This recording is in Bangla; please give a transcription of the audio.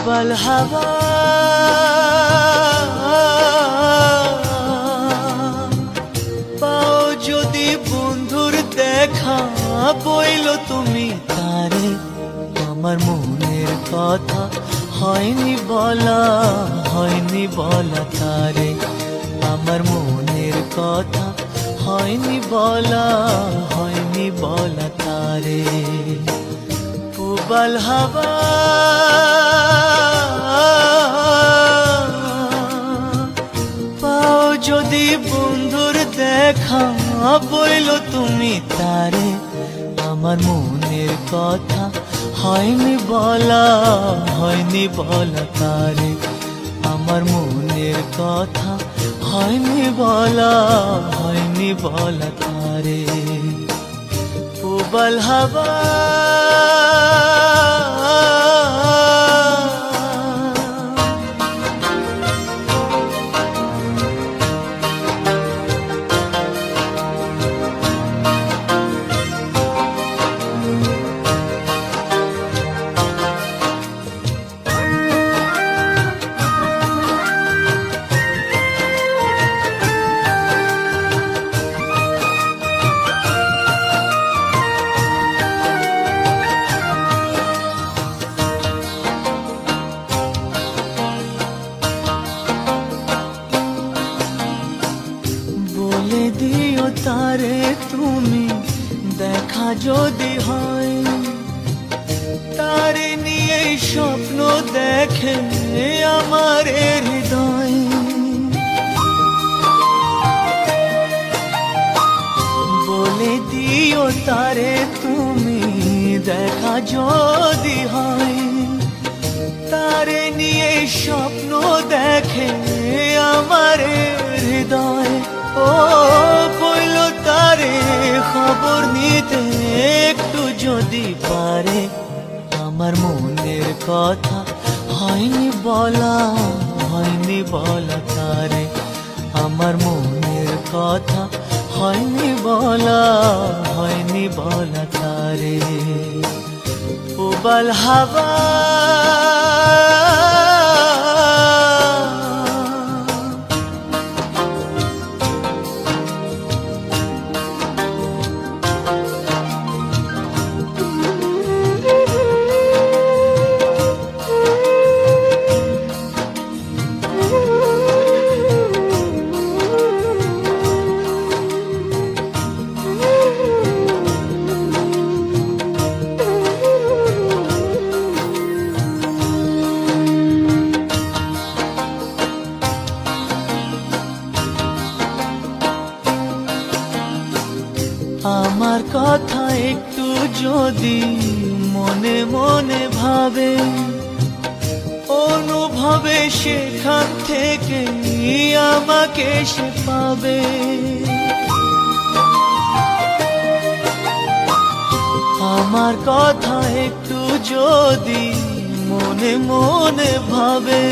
প্রবল হাওয়া পাও যদি বন্ধুর দেখা বইল তুমি তারে আমার মনের কথা হয়নি বলা তারে আমার মনের কথা হয়নি বলা তারে প্রবল হাওয়া পাও যদি বন্ধুর দেখা বইল তুমি তারে আমার মনের কথা হয়নি বলা তারে আমার মনের কথা হয়নি বলা তারে প্রবল হাওয়া বলে দিও তারে তুমি দেখা যদি হয় তারে নিয়ে স্বপ্ন দেখে আমার হৃদয় বলে দিও তারে তুমি দেখা যদি হয় তারে নিয়ে স্বপ্ন দেখে আমার হৃদয় ও কইল তারে খবর নিতে একটু যদি পারে আমার মনের কথা হয়নি বলা তারে আমার মনের কথা হয়নি বলা তারে প্রবল হাওয়া আমার কথা একটু যদি মনে মনে ভাবে অনুভবে সেখান থেকে আমাকে সে পাবে আমার কথা একটু যদি মনে মনে ভাবে